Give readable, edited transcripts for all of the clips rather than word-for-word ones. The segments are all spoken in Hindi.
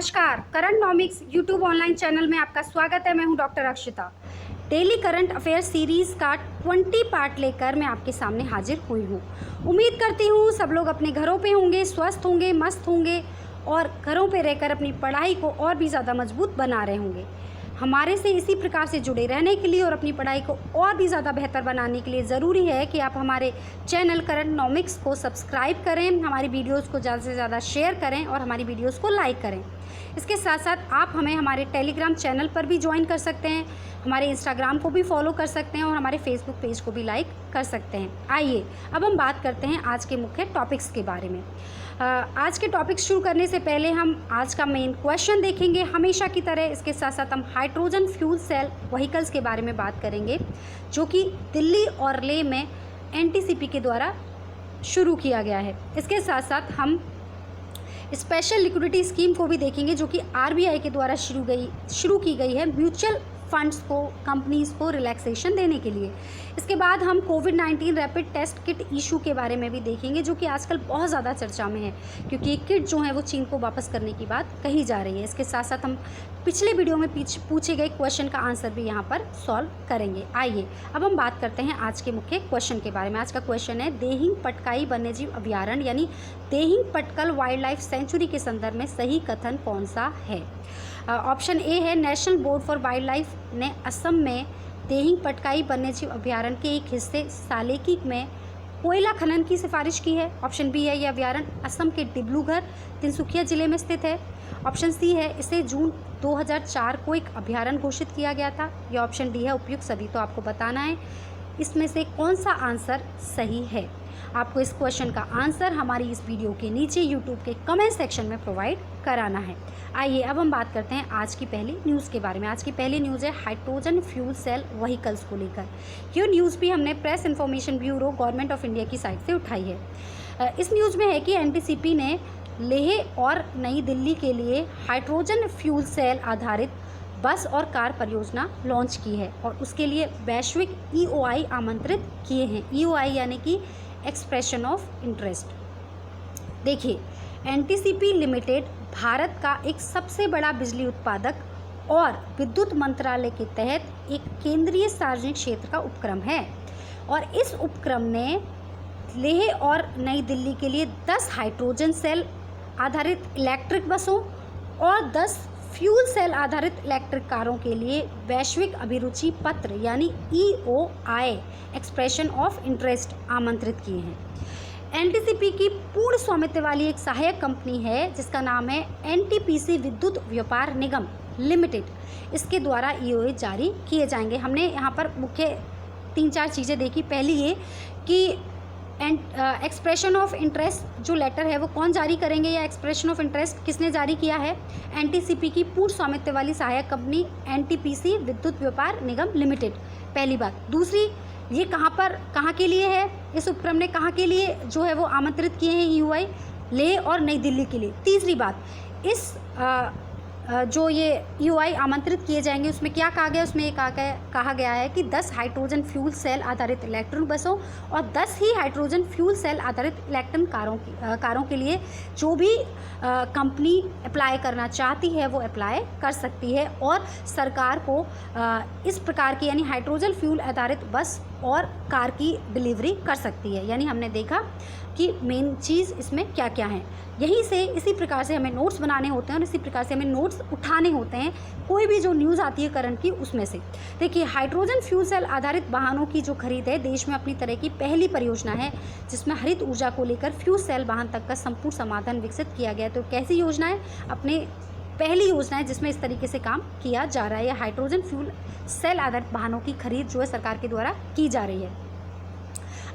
नमस्कार, करंटनॉमिक्स यूट्यूब ऑनलाइन चैनल में आपका स्वागत है। मैं हूं doctor Akshita. Daily current affair series का 20 पार्ट लेकर मैं आपके सामने हाजिर हुई हूं। उम्मीद करती हूं सब लोग अपने घरों पे होंगे, स्वस्थ होंगे, मस्त होंगे और घरों पे रहकर अपनी पढ़ाई को और भी ज़्यादा मजबूत बना रहे होंगे। हमारे से इसी प्रकार से जुड़े रहने के लिए और अपनी पढ़ाई को और भी ज़्यादा बेहतर बनाने के लिए ज़रूरी है कि आप हमारे चैनल करंटनॉमिक्स को सब्सक्राइब करें, हमारी वीडियोस को ज़्यादा से ज़्यादा शेयर करें और हमारी वीडियोस को लाइक करें। इसके साथ साथ आप हमें हमारे टेलीग्राम चैनल पर भी ज्वाइन कर सकते हैं, हमारे इंस्टाग्राम को भी फॉलो कर सकते हैं और हमारे फेसबुक पेज को भी लाइक कर सकते हैं। आइए अब हम बात करते हैं आज के मुख्य टॉपिक्स के बारे में। आज के टॉपिक्स शुरू करने से पहले हम आज का मेन क्वेश्चन देखेंगे हमेशा की तरह। इसके साथ साथ हम हाइड्रोजन फ्यूल सेल व्हीकल्स के बारे में बात करेंगे जो कि दिल्ली और लेह में एनटीसीपी के द्वारा शुरू किया गया है। इसके साथ साथ हम स्पेशल लिक्विडिटी स्कीम को भी देखेंगे जो कि आरबीआई के द्वारा शुरू की गई है म्यूचुअल फंड्स को, कंपनीज़ को रिलैक्सेशन देने के लिए। इसके बाद हम कोविड-19 रैपिड टेस्ट किट इशू के बारे में भी देखेंगे जो कि आजकल बहुत ज़्यादा चर्चा में है क्योंकि ये किट जो है वो चीन को वापस करने की बात कही जा रही है। इसके साथ साथ हम पिछले वीडियो में पूछे गए क्वेश्चन का आंसर भी यहाँ पर सॉल्व करेंगे। आइए अब हम बात करते हैं आज के मुख्य क्वेश्चन के बारे में। आज का क्वेश्चन है देहिंग पटकाई वन्यजीव अभयारण्य यानी देहिंग पटकल वाइल्ड लाइफ सेंचुरी के संदर्भ में सही कथन कौन सा है। ऑप्शन ए है national board for wild life ने असम में देहिंग पटकाई वन्यजीव अभयारण्य के एक हिस्से सालेकी में कोयला खनन की सिफारिश की है। ऑप्शन बी है यह अभयारण्य असम के डिब्रूगढ़ तिनसुकिया जिले में स्थित है। ऑप्शन सी है इसे जून 2004 को एक अभयारण्य घोषित किया गया था। या ऑप्शन डी है उपयुक्त सभी। तो आपको बताना है इसमें से कौन सा आंसर सही है। आपको इस क्वेश्चन का आंसर हमारी इस वीडियो के नीचे यूट्यूब के कमेंट सेक्शन में प्रोवाइड कराना है। आइए अब हम बात करते हैं आज की पहली न्यूज़ के बारे में। आज की पहली न्यूज़ है हाइड्रोजन फ्यूल सेल व्हीकल्स को लेकर। ये न्यूज़ भी हमने press information bureau government of India की साइट से उठाई है। इस न्यूज़ में है कि एनटीसीपी ने लेह और नई दिल्ली के लिए हाइड्रोजन फ्यूल सेल आधारित बस और कार परियोजना लॉन्च की है और उसके लिए वैश्विक ईओआई आमंत्रित किए हैं। ईओआई यानी कि एक्सप्रेशन ऑफ इंटरेस्ट। देखिए, एनटीसीपी लिमिटेड भारत का एक सबसे बड़ा बिजली उत्पादक और विद्युत मंत्रालय के तहत एक केंद्रीय सार्वजनिक क्षेत्र का उपक्रम है और इस उपक्रम ने लेह और नई दिल्ली के लिए 10 हाइड्रोजन सेल आधारित इलेक्ट्रिक बसों और 10 फ्यूल सेल आधारित इलेक्ट्रिक कारों के लिए वैश्विक अभिरुचि पत्र यानी ईओआई एक्सप्रेशन ऑफ इंटरेस्ट आमंत्रित किए हैं। एनटीसीपी की पूर्ण स्वामित्व वाली एक सहायक कंपनी है जिसका नाम है एनटीपीसी विद्युत व्यापार निगम लिमिटेड। इसके द्वारा ईओआई जारी किए जाएंगे। हमने यहाँ पर मुख्य 3-4 चीज़ें देखी। पहली ये कि एक्सप्रेशन ऑफ इंटरेस्ट जो लेटर है वो कौन जारी करेंगे या एक्सप्रेशन ऑफ इंटरेस्ट किसने जारी किया है। एनटीसीपी की पूर्ण स्वामित्व वाली सहायक कंपनी एनटीपीसी विद्युत व्यापार निगम लिमिटेड, पहली बात। दूसरी, ये कहाँ के लिए है, इस उपक्रम ने कहाँ के लिए जो है वो आमंत्रित किए हैं ईओआई, लेह और नई दिल्ली के लिए। तीसरी बात, इस जो ये ईओआई आमंत्रित किए जाएंगे उसमें क्या कहा गया, उसमें ये कहा गया है कि 10 हाइड्रोजन फ्यूल सेल आधारित इलेक्ट्रिक बसों और 10 ही हाइड्रोजन फ्यूल सेल आधारित इलेक्ट्रिक कारों के लिए जो भी कंपनी अप्लाई करना चाहती है वो अप्लाई कर सकती है और सरकार को इस प्रकार की यानी हाइड्रोजन फ्यूल आधारित बस और कार की डिलीवरी कर सकती है। यानी हमने देखा कि मेन चीज़ इसमें क्या क्या है। यहीं से इसी प्रकार से हमें नोट्स बनाने होते हैं और इसी प्रकार से हमें नोट्स उठाने होते हैं कोई भी जो न्यूज़ आती है करंट की उसमें से। देखिए, हाइड्रोजन फ्यूल सेल आधारित वाहनों की जो खरीद है देश में अपनी तरह की पहली परियोजना है जिसमें हरित ऊर्जा को लेकर फ्यूल सेल वाहन तक का संपूर्ण समाधान विकसित किया गया है। तो कैसी योजना है, अपने पहली योजना है जिसमें इस तरीके से काम किया जा रहा है। यह हाइड्रोजन फ्यूल सेल आधारित वाहनों की खरीद जो है सरकार के द्वारा की जा रही है।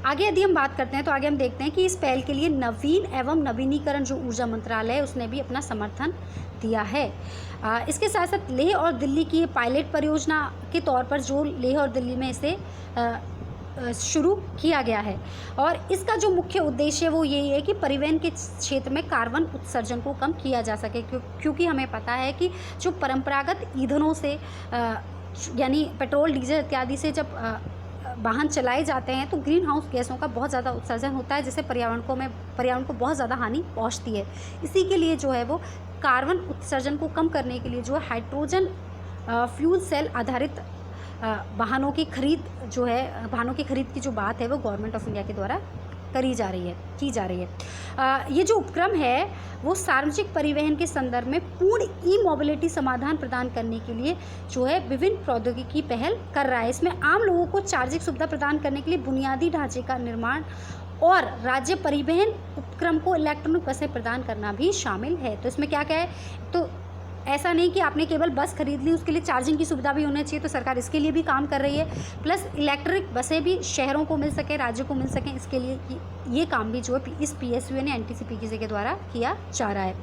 आगे यदि हम बात करते हैं तो आगे हम देखते हैं कि इस पहल के लिए नवीन एवं नवीनीकरण जो ऊर्जा मंत्रालय है उसने भी अपना समर्थन दिया है। इसके साथ साथ लेह और दिल्ली की पायलट परियोजना के तौर पर जो लेह और दिल्ली में इसे शुरू किया गया है और इसका जो मुख्य उद्देश्य है वो यही है कि परिवहन के क्षेत्र में कार्बन उत्सर्जन को कम किया जा सके क्योंकि हमें पता है कि जो परंपरागत ईंधनों से यानी पेट्रोल, डीजल इत्यादि से जब वाहन चलाए जाते हैं तो ग्रीन हाउस गैसों का बहुत ज़्यादा उत्सर्जन होता है जिससे पर्यावरण को बहुत ज़्यादा हानि पहुंचती है। इसी के लिए जो है वो कार्बन उत्सर्जन को कम करने के लिए जो है हाइड्रोजन फ्यूल सेल आधारित वाहनों की खरीद जो है, वाहनों की खरीद की जो बात है वो गवर्नमेंट ऑफ इंडिया के द्वारा की जा रही है। ये जो उपक्रम है वो सार्वजनिक परिवहन के संदर्भ में पूर्ण ई मोबिलिटी समाधान प्रदान करने के लिए जो है विभिन्न प्रौद्योगिकी की पहल कर रहा है। इसमें आम लोगों को चार्जिंग सुविधा प्रदान करने के लिए बुनियादी ढांचे का निर्माण और राज्य परिवहन उपक्रम को इलेक्ट्रॉनिक बसें प्रदान करना भी शामिल है। तो इसमें क्या क्या है, तो ऐसा नहीं कि आपने केवल बस खरीद ली, उसके लिए चार्जिंग की सुविधा भी होनी चाहिए, तो सरकार इसके लिए भी काम कर रही है। प्लस इलेक्ट्रिक बसें भी शहरों को मिल सके, राज्यों को मिल सकें, इसके लिए ये काम भी जो है इस PSU यानी NTPC के द्वारा किया जा रहा है।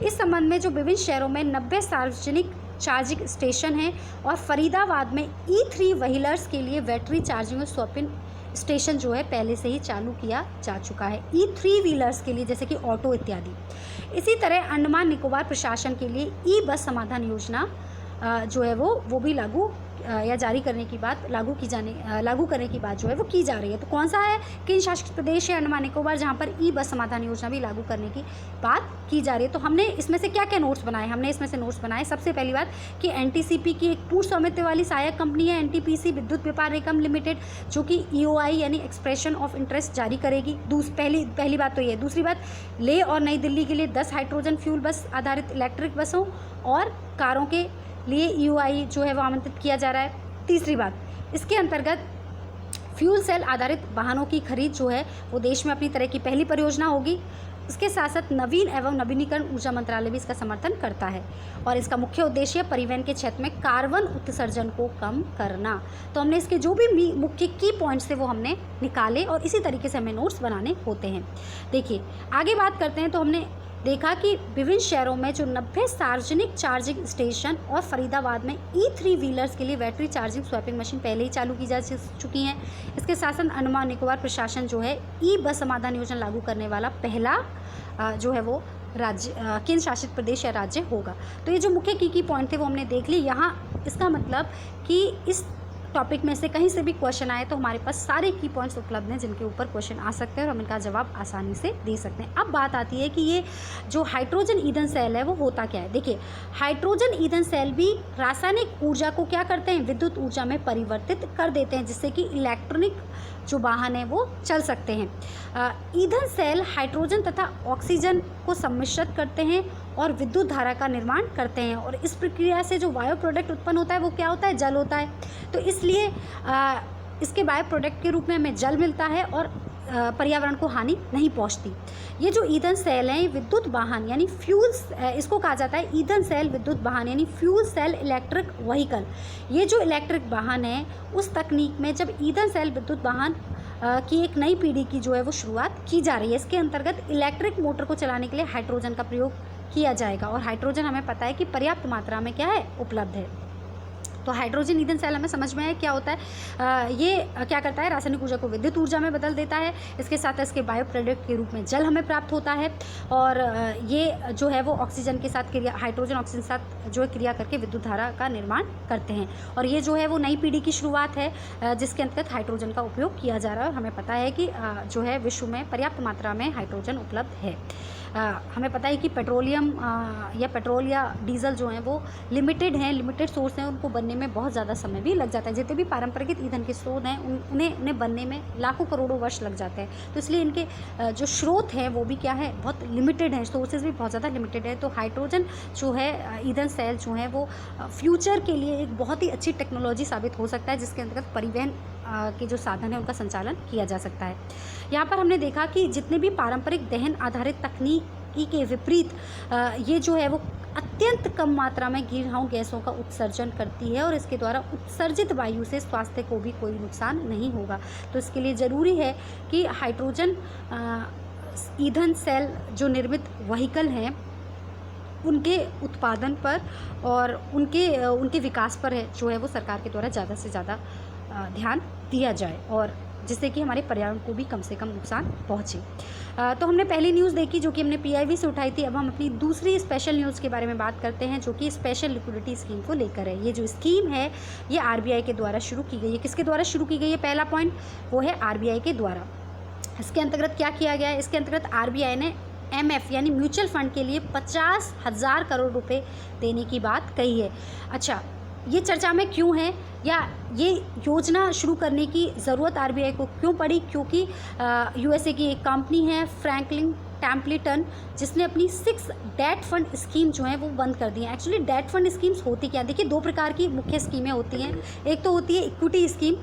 इस संबंध में जो विभिन्न शहरों में 90 सार्वजनिक चार्जिंग स्टेशन हैं और फरीदाबाद में E3 व्हीलर्स के लिए बैटरी चार्जिंग और स्वैपिंग स्टेशन जो है पहले से ही चालू किया जा चुका है, E3 व्हीलर्स के लिए, जैसे कि ऑटो इत्यादि। इसी तरह अंडमान निकोबार प्रशासन के लिए ई बस समाधान योजना जो है वो भी लागू या जारी करने की बात लागू करने की बात जो है वो की जा रही है। तो कौन सा है, केंद्र शासित प्रदेश है अंडमान निकोबार, जहाँ पर ई बस समाधान योजना भी लागू करने की बात की जा रही है। तो हमने इसमें से क्या क्या नोट्स बनाए, हमने इसमें से नोट्स बनाए। सबसे पहली बात कि NTCP की एक पूर्ण स्वामित्व वाली सहायक कंपनी है NTPC विद्युत व्यापार निगम लिमिटेड, जो कि EOI यानी एक्सप्रेशन ऑफ इंटरेस्ट जारी करेगी। पहली बात तो ये। दूसरी बात, लेह और नई दिल्ली के लिए 10 हाइड्रोजन फ्यूल बस आधारित इलेक्ट्रिक बसों और कारों के लिए EOI जो है वो आमंत्रित किया जा रहा है। तीसरी बात, इसके अंतर्गत फ्यूल सेल आधारित वाहनों की खरीद जो है वो देश में अपनी तरह की पहली परियोजना होगी। इसके साथ साथ नवीन एवं नवीनीकरण ऊर्जा मंत्रालय भी इसका समर्थन करता है और इसका मुख्य उद्देश्य परिवहन के क्षेत्र में कार्बन उत्सर्जन को कम करना। तो हमने इसके जो भी मुख्य की पॉइंट्स थे वो हमने निकाले और इसी तरीके से हमें नोट्स बनाने होते हैं। देखिए आगे बात करते हैं। तो हमने देखा कि विभिन्न शहरों में जो 90 सार्वजनिक चार्जिंग स्टेशन और फरीदाबाद में E3 व्हीलर्स के लिए बैटरी चार्जिंग स्वैपिंग मशीन पहले ही चालू की जा चुकी हैं। इसके साथ साथ अंडमान निकोबार प्रशासन जो है ई बस समाधान योजना लागू करने वाला पहला जो है वो राज्य केंद्र शासित प्रदेश या राज्य होगा। तो ये जो मुख्य की पॉइंट थे वो हमने देख ली। यहाँ इसका मतलब कि इस टॉपिक में से कहीं से भी क्वेश्चन आए तो हमारे पास सारे की पॉइंट्स उपलब्ध हैं जिनके ऊपर क्वेश्चन आ सकते हैं और हम इनका जवाब आसानी से दे सकते हैं। अब बात आती है कि ये जो हाइड्रोजन ईंधन सेल है वो होता क्या है। देखिए हाइड्रोजन ईंधन सेल भी रासायनिक ऊर्जा को क्या करते हैं, विद्युत ऊर्जा में परिवर्तित कर देते हैं, जिससे कि इलेक्ट्रॉनिक जो वाहन है वो चल सकते हैं। ईंधन सेल हाइड्रोजन तथा ऑक्सीजन को सम्मिश्रित करते हैं और विद्युत धारा का निर्माण करते हैं और इस प्रक्रिया से जो बायो प्रोडक्ट उत्पन्न होता है वो क्या होता है, जल होता है। तो इसलिए इसके बायो प्रोडक्ट के रूप में हमें जल मिलता है और पर्यावरण को हानि नहीं पहुंचती। ये जो ईंधन सेल हैं विद्युत वाहन यानी फ्यूल्स, इसको कहा जाता है ईंधन सेल विद्युत वाहन यानी फ्यूल सेल इलेक्ट्रिक व्हीकल। ये जो इलेक्ट्रिक वाहन है उस तकनीक में जब ईंधन सेल विद्युत वाहन की एक नई पीढ़ी की जो है वो शुरुआत की जा रही है। इसके अंतर्गत इलेक्ट्रिक मोटर को चलाने के लिए हाइड्रोजन का प्रयोग किया जाएगा और हाइड्रोजन हमें पता है कि पर्याप्त मात्रा में क्या है, उपलब्ध है। तो हाइड्रोजन ईंधन सेल हमें समझ में आया क्या होता है। ये क्या करता है, रासायनिक ऊर्जा को विद्युत ऊर्जा में बदल देता है। इसके साथ इसके बायो प्रोडक्ट के रूप में जल हमें प्राप्त होता है और ये जो है वो ऑक्सीजन के साथ क्रिया, हाइड्रोजन ऑक्सीजन के साथ जो है क्रिया करके विद्युत धारा का निर्माण करते हैं और ये जो है वो नई पीढ़ी की शुरुआत है जिसके अंतर्गत हाइड्रोजन का उपयोग किया जा रहा है और हमें पता है कि जो है विश्व में पर्याप्त मात्रा में हाइड्रोजन उपलब्ध है। हमें पता है कि पेट्रोलियम या पेट्रोल या डीजल जो हैं वो लिमिटेड सोर्स हैं, उनको बनने में बहुत ज़्यादा समय भी लग जाता है। जितने भी पारंपरिक ईंधन के स्रोत हैं उन्हें बनने में लाखों करोड़ों वर्ष लग जाते हैं। तो इसलिए इनके जो स्रोत हैं वो भी क्या है, बहुत लिमिटेड हैं, सोर्सेज भी बहुत ज़्यादा लिमिटेड है। तो हाइड्रोजन जो है ईंधन सेल जो है वो फ्यूचर के लिए एक बहुत ही अच्छी टेक्नोलॉजी साबित हो सकता है जिसके अंतर्गत परिवहन के जो साधन है उनका संचालन किया जा सकता है। यहाँ पर हमने देखा कि जितने भी पारंपरिक दहन आधारित तकनीकी के विपरीत ये जो है वो अत्यंत कम मात्रा में ग्रीन हाउस गैसों का उत्सर्जन करती है और इसके द्वारा उत्सर्जित वायु से स्वास्थ्य को भी कोई नुकसान नहीं होगा। तो इसके लिए ज़रूरी है कि हाइड्रोजन ईंधन सेल जो निर्मित व्हीकल हैं उनके उत्पादन पर और उनके विकास पर है जो है वो सरकार के द्वारा ज़्यादा से ज़्यादा ध्यान दिया जाए और जिससे कि हमारे पर्यावरण को भी कम से कम नुकसान पहुँचे। तो हमने पहली न्यूज़ देखी जो कि हमने PIV से उठाई थी। अब हम अपनी दूसरी स्पेशल न्यूज़ के बारे में बात करते हैं जो कि स्पेशल लिक्विडिटी स्कीम को लेकर है। ये जो स्कीम है ये RBI के द्वारा शुरू की गई है। किसके द्वारा शुरू की गई है, पहला पॉइंट वो है RBI के द्वारा। इसके अंतर्गत क्या किया गया है, इसके अंतर्गत RBI ने MF यानी म्यूचुअल फंड के लिए 50,000 करोड़ रुपए देने की बात कही है। अच्छा, ये चर्चा में क्यों है या ये योजना शुरू करने की ज़रूरत RBI को क्यों पड़ी? क्योंकि USA की एक कंपनी है फ्रैंकलिन टेम्पलेटन, जिसने अपनी 6 डेट फंड स्कीम जो है वो बंद कर दी हैं। एक्चुअली डेट फंड स्कीम्स होती क्या? देखिए, 2 प्रकार की मुख्य स्कीमें होती हैं। एक तो होती है equity scheme,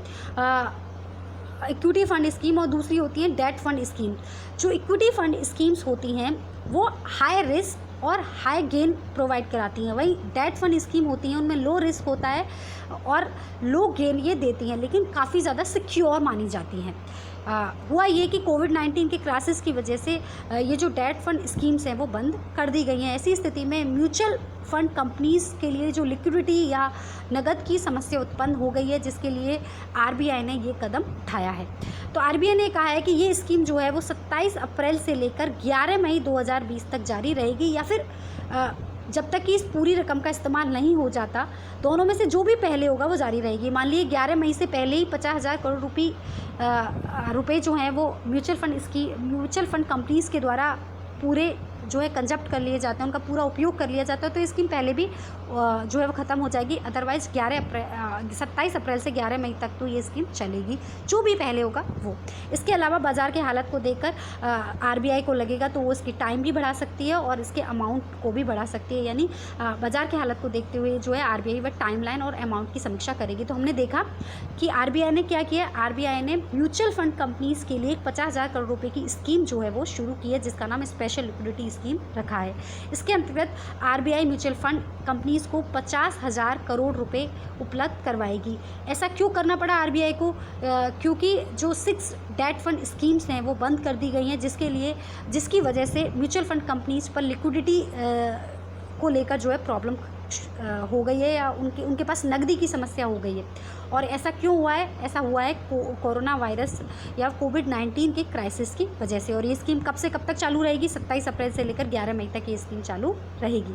equity fund scheme, और दूसरी होती है डेट फंड स्कीम। जो इक्विटी फंड स्कीम्स होती हैं वो हाई रिस्क और हाई गेन प्रोवाइड कराती हैं। वही डेट फंड स्कीम होती हैं उनमें लो रिस्क होता है और लो गेन ये देती हैं, लेकिन काफ़ी ज़्यादा सिक्योर मानी जाती हैं। हुआ ये कि कोविड-19 के क्राइसिस की वजह से ये जो डेट फंड स्कीम्स हैं वो बंद कर दी गई हैं। ऐसी स्थिति में म्यूचुअल फंड कंपनीज़ के लिए जो लिक्विडिटी या नगद की समस्या उत्पन्न हो गई है, जिसके लिए RBI ने ये कदम उठाया है। तो RBI ने कहा है कि ये स्कीम जो है वो 27 अप्रैल से लेकर 11 मई 2020 तक जारी रहेगी, या फिर जब तक कि इस पूरी रकम का इस्तेमाल नहीं हो जाता, दोनों में से जो भी पहले होगा वो जारी रहेगी। मान लीजिए 11 मई से पहले ही 50,000 करोड़ रुपए जो हैं वो म्यूचुअल फंड कंपनीज़ के द्वारा पूरे जो है कंजप्ट कर लिए जाते हैं, उनका पूरा उपयोग कर लिया जाता है, तो ये स्कीम पहले भी जो है वो ख़त्म हो जाएगी। अदरवाइज़ 27 अप्रैल से 11 मई तक तो ये स्कीम चलेगी, जो भी पहले होगा वो। इसके अलावा बाज़ार के हालत को देखकर RBI को लगेगा तो वो इसकी टाइम भी बढ़ा सकती है और इसके अमाउंट को भी बढ़ा सकती है। यानी बाज़ार की हालत को देखते हुए जो है RBI वह टाइमलाइन और अमाउंट की समीक्षा करेगी। तो हमने देखा कि RBI ने क्या किया, RBI ने म्यूचुअल फंड कंपनीज़ के लिए 50,000 करोड़ रुपये की स्कीम जो है वो शुरू की है, जिसका नाम स्पेशल लिक्विडिटी स्कीम रखा है। इसके अंतर्गत RBI म्यूचुअल फंड कंपनीज़ को 50,000 करोड़ रुपए उपलब्ध करवाएगी। ऐसा क्यों करना पड़ा RBI को? क्योंकि जो 6 डेट फंड स्कीम्स हैं वो बंद कर दी गई हैं, जिसकी वजह से म्यूचुअल फंड कंपनीज़ पर लिक्विडिटी को लेकर जो है प्रॉब्लम हो गई है, या उनके पास नकदी की समस्या हो गई है। और ऐसा क्यों हुआ है? ऐसा हुआ है कोरोना वायरस या कोविड-19 के क्राइसिस की वजह से। और ये स्कीम कब से कब तक चालू रहेगी? 27 अप्रैल से लेकर 11 मई तक ये स्कीम चालू रहेगी,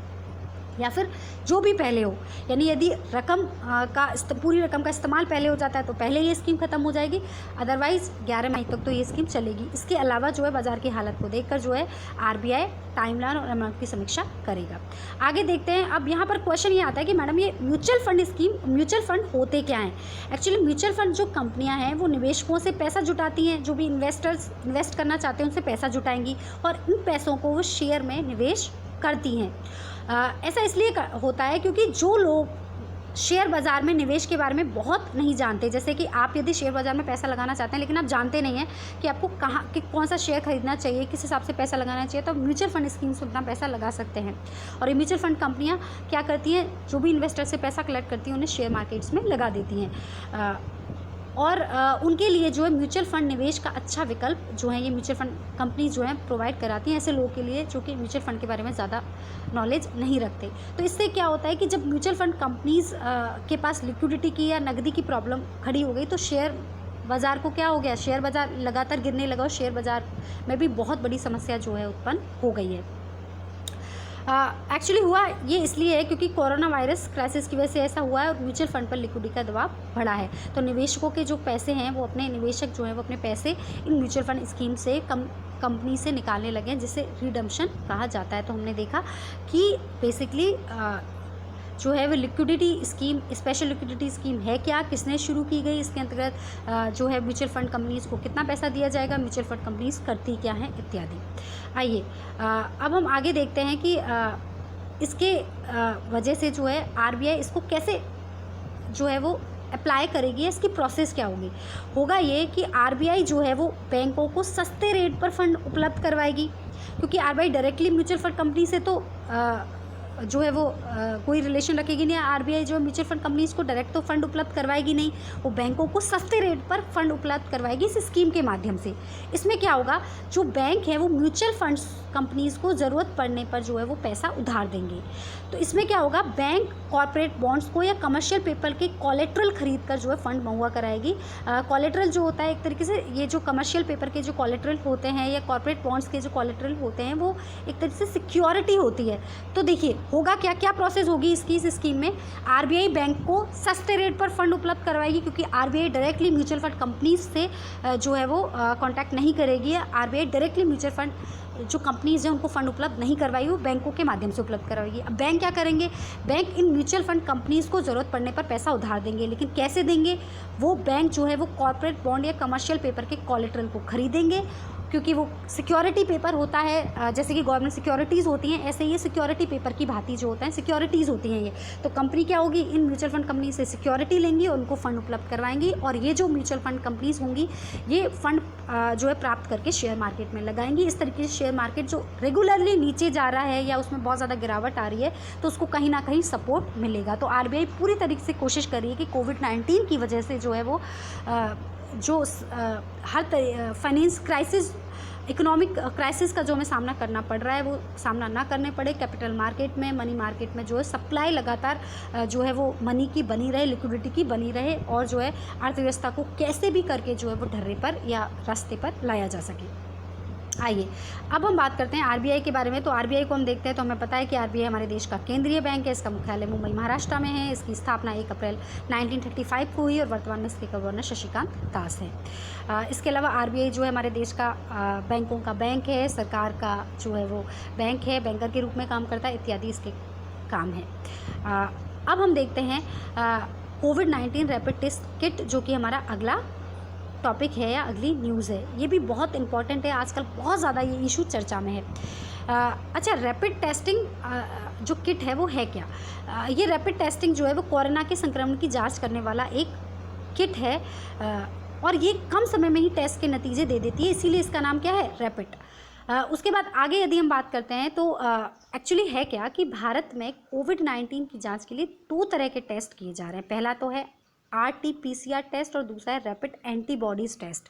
या फिर जो भी पहले हो। यानी यदि पूरी रकम का इस्तेमाल पहले हो जाता है तो पहले ये स्कीम ख़त्म हो जाएगी, अदरवाइज़ 11 मई तक तो ये स्कीम चलेगी। इसके अलावा जो है बाज़ार की हालत को देखकर जो है RBI टाइमलाइन और अमाउंट की समीक्षा करेगा। आगे देखते हैं। अब यहाँ पर क्वेश्चन ये आता है कि मैडम ये म्यूचुअल फंड होते क्या हैं? एक्चुअली म्यूचुअल फंड जो कंपनियाँ हैं वो निवेशकों से पैसा जुटाती हैं, जो भी इन्वेस्टर्स इन्वेस्ट करना चाहते हैं उनसे पैसा जुटाएंगी और इन पैसों को वो शेयर में निवेश करती हैं। ऐसा इसलिए होता है क्योंकि जो लोग शेयर बाज़ार में निवेश के बारे में बहुत नहीं जानते, जैसे कि आप यदि शेयर बाज़ार में पैसा लगाना चाहते हैं लेकिन आप जानते नहीं हैं कि आपको कौन सा शेयर खरीदना चाहिए, किस हिसाब से पैसा लगाना चाहिए, तो म्यूचुअल फंड स्कीम्स में अपना पैसा लगा सकते हैं। और ये म्यूचुअल फंड कंपनियां क्या करती हैं, जो भी इन्वेस्टर से पैसा कलेक्ट करती हैं उन्हें शेयर मार्केट्स में लगा देती हैं। और उनके लिए जो है म्यूचुअल फंड निवेश का अच्छा विकल्प जो है ये म्यूचुअल फंड कंपनी जो है प्रोवाइड कराती हैं ऐसे लोगों के लिए जो कि म्यूचुअल फंड के बारे में ज़्यादा नॉलेज नहीं रखते। तो इससे क्या होता है कि जब म्यूचुअल फंड कंपनीज़ के पास लिक्विडिटी की या नकदी की प्रॉब्लम खड़ी हो गई तो शेयर बाज़ार को क्या हो गया, शेयर बाज़ार लगातार गिरने लगा और शेयर बाज़ार में भी बहुत बड़ी समस्या जो है उत्पन्न हो गई है। एक्चुअली हुआ ये इसलिए है क्योंकि कोरोना वायरस क्राइसिस की वजह से ऐसा हुआ है और म्यूचुअल फंड पर लिक्विडिटी का दबाव बढ़ा है। तो निवेशकों के जो पैसे हैं वो निवेशक जो हैं वो अपने पैसे इन म्यूचुअल फंड स्कीम से कंपनी से निकालने लगे हैं, जिसे रिडम्पशन कहा जाता है। तो हमने देखा कि बेसिकली जो है वो liquidity scheme, special liquidity scheme है क्या, किसने शुरू की गई, इसके अंतर्गत जो है म्यूचुअल फंड कंपनीज़ को कितना पैसा दिया जाएगा, म्यूचुअल फंड कंपनीज़ करती क्या हैं इत्यादि। आइए अब हम आगे देखते हैं कि इसके वजह से जो है RBI इसको कैसे जो है वो अप्लाई करेगी, इसकी प्रोसेस क्या होगा ये कि RBI जो है वो बैंकों को सस्ते रेट पर फंड उपलब्ध करवाएगी, क्योंकि RBI directly mutual fund company से तो जो है वो कोई रिलेशन रखेगी नहीं। RBI जो म्यूचुअल फंड कंपनीज़ को डायरेक्ट तो फंड उपलब्ध करवाएगी नहीं, वो बैंकों को सस्ते रेट पर फंड उपलब्ध करवाएगी इस स्कीम के माध्यम से। इसमें क्या होगा, जो बैंक है वो म्यूचुअल फंड्स कंपनीज़ को ज़रूरत पड़ने पर जो है वो पैसा उधार देंगे। तो इसमें क्या होगा, बैंक कॉर्पोरेट बॉन्ड्स को या कमर्शियल पेपर के कोलेट्रल खरीद कर जो है फंड मुहैया कराएगी। कोलेट्रल जो होता है एक तरीके से ये जो कमर्शियल पेपर के जो कोलेट्रल होते हैं या कॉर्पोरेट बॉन्ड्स के जो कोलेट्रल होते हैं वो एक तरीके से सिक्योरिटी होती है। तो देखिए होगा क्या क्या प्रोसेस होगी इसकी, इस स्कीम में RBI बैंक को सस्ते रेट पर फंड उपलब्ध करवाएगी, क्योंकि RBI directly mutual fund companies से जो है वो कॉन्टैक्ट नहीं करेगी। RBI डायरेक्टली म्यूचुअल फंड जो कंपनीज़ हैं उनको फ़ंड उपलब्ध नहीं करवाई, वो बैंकों के माध्यम से उपलब्ध करवाएगी। अब बैंक क्या करेंगे, bank in mutual fund companies को ज़रूरत पड़ने पर पैसा उधार देंगे, लेकिन कैसे देंगे, वो बैंक जो है वो कॉर्पोरेट बॉन्ड या कमर्शियल पेपर के कोलेटरल को खरीदेंगे, क्योंकि वो सिक्योरिटी पेपर होता है, जैसे कि गवर्नमेंट सिक्योरिटीज़ होती हैं, ऐसे ये सिक्योरिटी पेपर की भांति जो होता है सिक्योरिटीज़ होती हैं ये। तो कंपनी क्या होगी, इन म्यूचुअल फंड कंपनी से सिक्योरिटी लेंगी और उनको फ़ंड उपलब्ध करवाएंगी, और ये जो म्यूचुअल फंड कंपनीज़ होंगी ये फ़ंड जो है प्राप्त करके शेयर मार्केट में लगाएंगी। इस तरीके से शेयर मार्केट जो रेगुलरली नीचे जा रहा है या उसमें बहुत ज़्यादा गिरावट आ रही है, तो उसको कहीं ना कहीं सपोर्ट मिलेगा। तो आरबीआई पूरी तरीके से कोशिश कर रही है कि कोविड-19 की वजह से जो है वो हर फाइनेंस क्राइसिस, इकोनॉमिक क्राइसिस का जो हमें सामना करना पड़ रहा है वो सामना ना करने पड़े। कैपिटल मार्केट में, मनी मार्केट में जो है सप्लाई लगातार जो है वो मनी की बनी रहे, लिक्विडिटी की बनी रहे, और जो है अर्थव्यवस्था को कैसे भी करके जो है वो ढर्रे पर या रास्ते पर लाया जा सके। आइए अब हम बात करते हैं आरबीआई के बारे में। तो आरबीआई को हम देखते हैं तो हमें पता है कि आरबीआई हमारे देश का केंद्रीय बैंक है। इसका मुख्यालय मुंबई महाराष्ट्र में है। इसकी स्थापना 1 अप्रैल 1935 को हुई और वर्तमान में इसके गवर्नर शशिकांत दास है। इसके अलावा आरबीआई जो है हमारे देश का बैंकों का बैंक है, सरकार का जो है वो बैंक है, बैंकर के रूप में काम करता है, इत्यादि इसके काम है। अब हम देखते हैं कोविड-19 रैपिड टेस्ट किट, जो कि हमारा अगला टॉपिक है या अगली न्यूज़ है। ये भी बहुत इंपॉर्टेंट है, आजकल बहुत ज़्यादा ये इशू चर्चा में है। अच्छा, रैपिड टेस्टिंग जो किट है वो है क्या? ये रैपिड टेस्टिंग जो है वो कोरोना के संक्रमण की जांच करने वाला एक किट है, और ये कम समय में ही टेस्ट के नतीजे दे देती है, इसीलिए इसका नाम क्या है, रैपिड। उसके बाद आगे यदि हम बात करते हैं तो एक्चुअली है क्या कि भारत में कोविड-19 की जांच के लिए 2 तरह के टेस्ट किए जा रहे हैं। पहला तो है RT-PCR टेस्ट और दूसरा है रैपिड एंटीबॉडीज़ टेस्ट।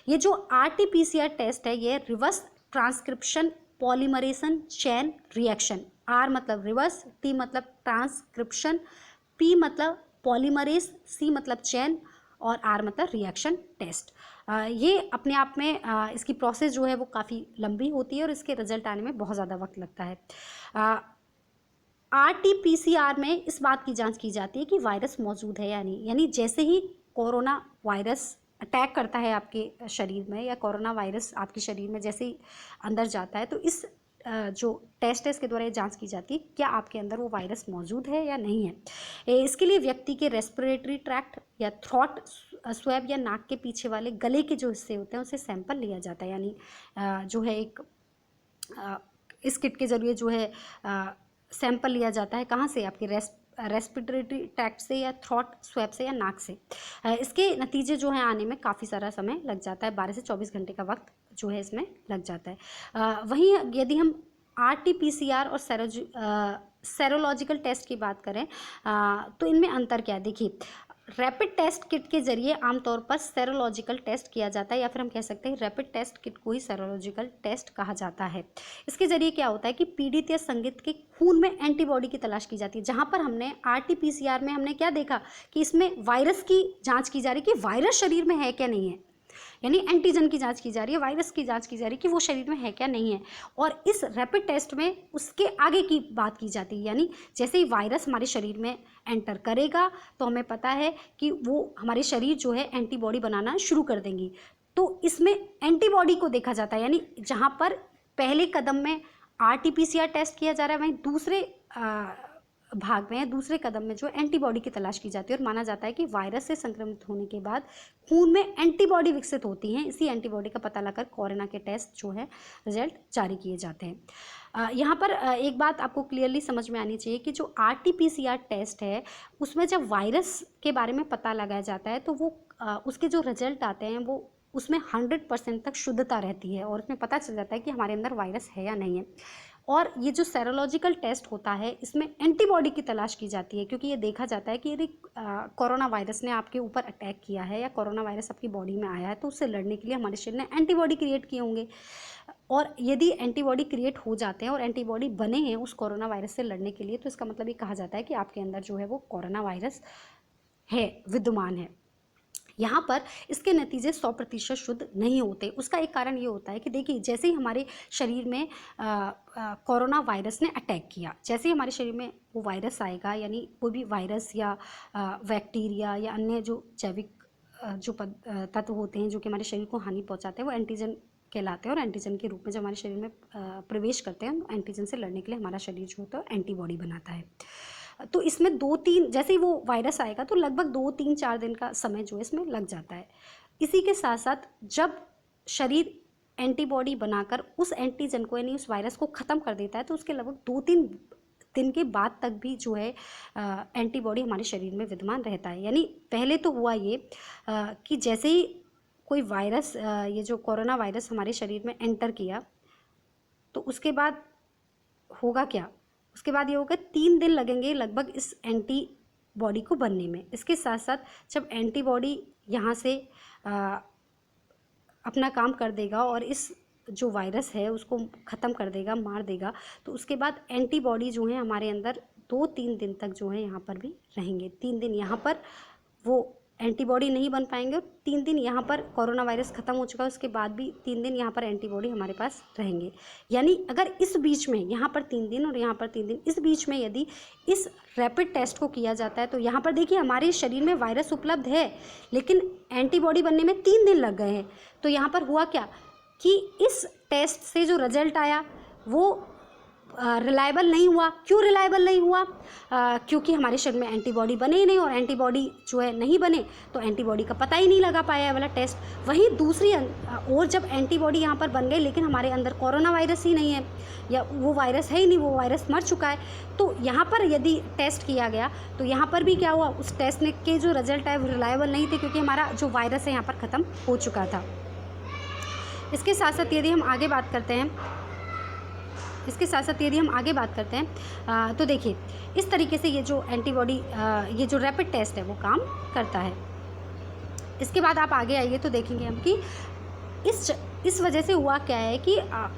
ये जो RT-PCR टेस्ट है ये reverse transcription polymerisation chain reaction, R मतलब रिवर्स, T मतलब ट्रांसक्रिप्शन, P मतलब पॉलीमरेज, C मतलब चेन और R मतलब रिएक्शन टेस्ट। ये अपने आप में इसकी प्रोसेस जो है वो काफ़ी लंबी होती है और इसके रिजल्ट आने में बहुत ज़्यादा वक्त लगता है। RT-PCR में इस बात की जांच की जाती है कि वायरस मौजूद है या नहीं, यानी जैसे ही कोरोना वायरस अटैक करता है आपके शरीर में या कोरोना वायरस आपके शरीर में जैसे ही अंदर जाता है, तो इस जो टेस्ट है इसके द्वारा ये जांच की जाती है क्या आपके अंदर वो वायरस मौजूद है या नहीं है। इसके लिए व्यक्ति के रेस्पिरेटरी ट्रैक्ट या थ्रोट स्वैब या नाक के पीछे वाले गले के जो हिस्से होते हैं उससे सैंपल लिया जाता है, यानी जो है एक इस किट के जरिए जो है सैंपल लिया जाता है। कहाँ से? आपके रेस्पिरेटरी ट्रैक्ट से या थ्रोट स्वैब से या नाक से। इसके नतीजे जो हैं आने में काफ़ी सारा समय लग जाता है, 12 से 24 घंटे का वक्त जो है इसमें लग जाता है। वहीं यदि हम RT-PCR और सेरोलॉजिकल टेस्ट की बात करें तो इनमें अंतर क्या है? देखिए, रैपिड टेस्ट किट के जरिए आमतौर पर सेरोलॉजिकल टेस्ट किया जाता है, या फिर हम कह सकते हैं रैपिड टेस्ट किट को ही सेरोलॉजिकल टेस्ट कहा जाता है। इसके जरिए क्या होता है कि पीड़ित या संदिग्ध के खून में एंटीबॉडी की तलाश की जाती है। जहां पर हमने RT-PCR में हमने क्या देखा कि इसमें वायरस की जांच की जा रही है कि वायरस शरीर में है क्या नहीं है, यानी एंटीजन की जांच की जा रही है, वायरस की जांच की जा रही है कि वो शरीर में है क्या नहीं है। और इस रैपिड टेस्ट में उसके आगे की बात की जाती है, यानी जैसे ही वायरस हमारे शरीर में एंटर करेगा तो हमें पता है कि वो हमारे शरीर जो है एंटीबॉडी बनाना शुरू कर देंगी। तो इसमें एंटीबॉडी को देखा जाता है, यानी जहाँ पर पहले कदम में RT-PCR टेस्ट किया जा रहा है वहीं दूसरे भाग में, दूसरे कदम में जो एंटीबॉडी की तलाश की जाती है और माना जाता है कि वायरस से संक्रमित होने के बाद खून में एंटीबॉडी विकसित होती हैं। इसी एंटीबॉडी का पता लगाकर कोरोना के टेस्ट जो है रिजल्ट जारी किए जाते हैं। यहाँ पर एक बात आपको क्लियरली समझ में आनी चाहिए कि जो RT-PCR टेस्ट है उसमें जब वायरस के बारे में पता लगाया जाता है तो वो उसके जो रिजल्ट आते हैं वो उसमें 100% तक शुद्धता रहती है और उसमें पता चल जाता है कि हमारे अंदर वायरस है या नहीं है। और ये जो सेरोलॉजिकल टेस्ट होता है इसमें एंटीबॉडी की तलाश की जाती है, क्योंकि ये देखा जाता है कि यदि कोरोना वायरस ने आपके ऊपर अटैक किया है या कोरोना वायरस आपकी बॉडी में आया है तो उससे लड़ने के लिए हमारे शरीर ने एंटीबॉडी क्रिएट किए होंगे। और यदि एंटीबॉडी क्रिएट हो जाते हैं और एंटीबॉडी बने हैं उस कोरोना वायरस से लड़ने के लिए, तो इसका मतलब ये कहा जाता है कि आपके अंदर जो है वो कोरोना वायरस है, विद्यमान है। यहाँ पर इसके नतीजे 100% शुद्ध नहीं होते। उसका एक कारण ये होता है कि देखिए, जैसे ही हमारे शरीर में कोरोना वायरस ने अटैक किया, जैसे ही हमारे शरीर में वो वायरस आएगा, यानी कोई भी वायरस या बैक्टीरिया या अन्य जो जैविक जो तत्व होते हैं जो कि हमारे शरीर को हानि पहुँचाते हैं, वो एंटीजन कहलाते हैं और एंटीजन के रूप में जब हमारे शरीर में प्रवेश करते हैं, एंटीजन से लड़ने के लिए हमारा शरीर जो होता है एंटीबॉडी बनाता है। तो इसमें 2-3 जैसे ही वो वायरस आएगा तो लगभग 2-3-4 दिन का समय जो है इसमें लग जाता है। इसी के साथ साथ जब शरीर एंटीबॉडी बनाकर उस एंटीजन को यानी उस वायरस को ख़त्म कर देता है तो उसके लगभग 2-3 दिन के बाद तक भी जो है एंटीबॉडी हमारे शरीर में विद्यमान रहता है। यानी पहले तो हुआ ये कि जैसे ही कोई वायरस ये जो कोरोना वायरस हमारे शरीर में एंटर किया तो उसके बाद होगा क्या, उसके बाद ये होगा 3 दिन लगेंगे लगभग इस एंटीबॉडी को बनने में। इसके साथ साथ जब एंटीबॉडी यहाँ से अपना काम कर देगा और इस जो वायरस है उसको ख़त्म कर देगा, मार देगा, तो उसके बाद एंटीबॉडी जो है हमारे अंदर 2-3 दिन तक जो है यहाँ पर भी रहेंगे। 3 दिन यहाँ पर वो एंटीबॉडी नहीं बन पाएंगे और 3 दिन यहाँ पर कोरोना वायरस ख़त्म हो चुका है उसके बाद भी 3 दिन यहाँ पर एंटीबॉडी हमारे पास रहेंगे। यानी अगर इस बीच में यहाँ पर 3 दिन और यहाँ पर 3 दिन इस बीच में यदि इस रैपिड टेस्ट को किया जाता है तो यहाँ पर देखिए हमारे शरीर में वायरस उपलब्ध है लेकिन एंटीबॉडी बनने में 3 दिन लग गए हैं। तो यहाँ पर हुआ क्या कि इस टेस्ट से जो रिजल्ट आया वो रिलायबल नहीं हुआ। क्यों रिलायबल नहीं हुआ? क्योंकि हमारे शरीर में एंटीबॉडी बने ही नहीं और एंटीबॉडी जो है नहीं बने तो एंटीबॉडी का पता ही नहीं लगा पाया है वाला टेस्ट। वहीं दूसरी और जब एंटीबॉडी यहाँ पर बन गई लेकिन हमारे अंदर कोरोना वायरस ही नहीं है या वो वायरस है ही नहीं, वो वायरस मर चुका है, तो यहाँ पर यदि टेस्ट किया गया तो यहाँ पर भी क्या हुआ, उस टेस्ट ने के जो रिजल्ट आए वो रिलायबल नहीं थे क्योंकि हमारा जो वायरस है यहाँ पर ख़त्म हो चुका था। इसके साथ साथ यदि हम आगे बात करते हैं तो देखिए इस तरीके से ये जो एंटीबॉडी ये जो रैपिड टेस्ट है वो काम करता है। इसके बाद आप आगे आइए तो देखेंगे हम कि इस वजह से हुआ क्या है कि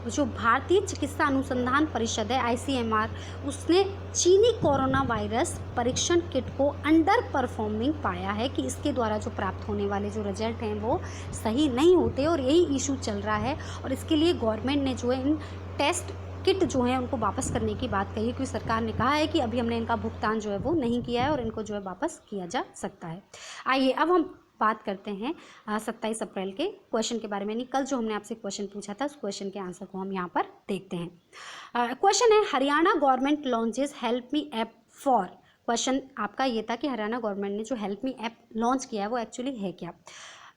जो भारतीय चिकित्सा अनुसंधान परिषद है ICMR, उसने चीनी कोरोना वायरस परीक्षण किट को अंडर परफॉर्मिंग पाया है कि इसके द्वारा जो प्राप्त होने वाले जो रिजल्ट हैं वो सही नहीं होते और यही इशू चल रहा है। और इसके लिए गवर्नमेंट ने जो है इन टेस्ट किट जो है उनको वापस करने की बात कही क्योंकि सरकार ने कहा है कि अभी हमने इनका भुगतान जो है वो नहीं किया है और इनको जो है वापस किया जा सकता है। आइए अब हम बात करते हैं 27 अप्रैल के क्वेश्चन के बारे में। नहीं, कल जो हमने आपसे क्वेश्चन पूछा था उस क्वेश्चन के आंसर को हम यहाँ पर देखते हैं। क्वेश्चन है Haryana government launches help me app for. Question आपका ये था कि हरियाणा गवर्नमेंट ने जो हेल्प मी ऐप लॉन्च किया है वो एक्चुअली है क्या,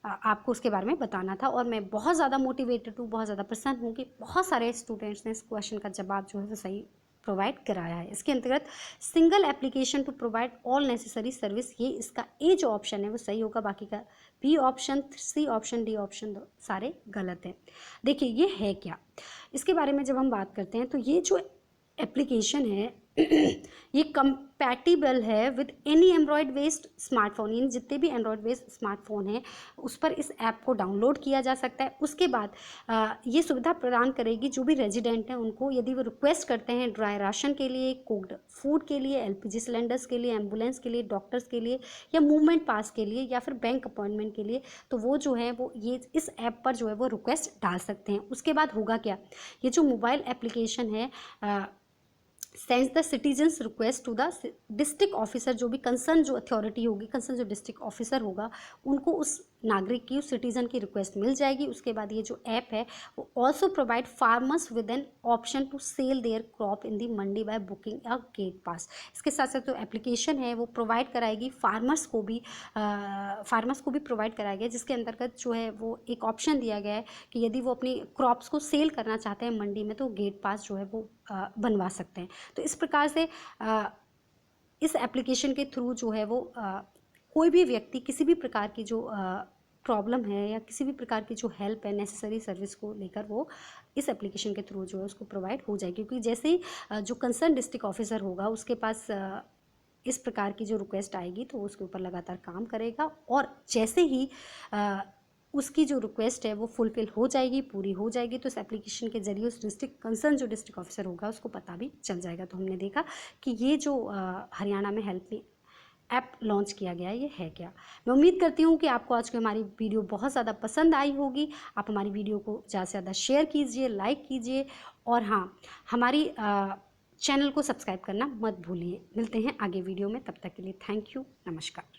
आपको उसके बारे में बताना था। और मैं बहुत ज़्यादा मोटिवेटेड हूँ, बहुत ज़्यादा प्रसन्न हूँ कि बहुत सारे स्टूडेंट्स ने इस क्वेश्चन का जवाब जो है वो सही प्रोवाइड कराया है। इसके अंतर्गत single application to provide all necessary service, ये इसका ए जो ऑप्शन है वो सही होगा, बाकी का B option, C option, D option सारे गलत हैं। देखिए ये है क्या, इसके बारे में जब हम बात करते हैं तो ये जो एप्लीकेशन है ये कंपैटिबल है with any Android based smartphone, यानी जितने भी एंड्रॉयड बेस्ड स्मार्टफोन हैं उस पर इस ऐप को डाउनलोड किया जा सकता है। उसके बाद ये सुविधा प्रदान करेगी जो भी रेजिडेंट हैं उनको, यदि वो रिक्वेस्ट करते हैं ड्राई राशन के लिए, कुक्ड फूड के लिए, LPG सिलेंडर्स के लिए, एम्बुलेंस के लिए, डॉक्टर्स के लिए या मूवमेंट पास के लिए या फिर बैंक अपॉइंटमेंट के लिए, तो वो जो है वो ये इस ऐप पर जो है वो रिक्वेस्ट डाल सकते हैं। उसके बाद होगा क्या, ये जो मोबाइल एप्लीकेशन है sends the citizens request to the district officer, जो भी कंसर्न जो अथॉरिटी होगी, कंसर्न जो डिस्ट्रिक्ट ऑफिसर होगा, उनको उस नागरिक की, उस सिटीजन की रिक्वेस्ट मिल जाएगी। उसके बाद ये जो ऐप है वो also provide farmers with an option to sell their crop in the mandi by booking a gate pass. इसके साथ साथ जो एप्लीकेशन है वो प्रोवाइड कराएगी फार्मर्स को भी प्रोवाइड कराया गया, जिसके अंतर्गत जो है वो एक ऑप्शन दिया गया है कि यदि वो अपनी क्रॉप्स को सेल करना चाहते हैं मंडी में तो गेट पास जो है वो बनवा सकते हैं। तो इस प्रकार से इस एप्लीकेशन के थ्रू जो है वो कोई भी व्यक्ति किसी भी प्रकार की जो प्रॉब्लम है या किसी भी प्रकार की जो हेल्प है, नेसेसरी सर्विस को लेकर, वो इस एप्लीकेशन के थ्रू जो है उसको प्रोवाइड हो जाएगी। क्योंकि जैसे ही जो कंसर्न डिस्ट्रिक्ट ऑफिसर होगा उसके पास इस प्रकार की जो रिक्वेस्ट आएगी तो उसके ऊपर लगातार काम करेगा और जैसे ही उसकी जो रिक्वेस्ट है वो फुलफिल हो जाएगी, पूरी हो जाएगी, तो इस एप्लीकेशन के जरिए उस डिस्ट्रिक्ट कंसर्न जो डिस्ट्रिक्ट ऑफिसर होगा उसको पता भी चल जाएगा। तो हमने देखा कि ये जो हरियाणा में हेल्प मी ऐप लॉन्च किया गया है ये है क्या। मैं उम्मीद करती हूँ कि आपको आज की हमारी वीडियो बहुत ज़्यादा पसंद आई होगी। आप हमारी वीडियो को ज़्यादा से ज़्यादा शेयर कीजिए, लाइक कीजिए और हाँ, हमारी चैनल को सब्सक्राइब करना मत भूलिए। मिलते हैं आगे वीडियो में, तब तक के लिए थैंक यू, नमस्कार।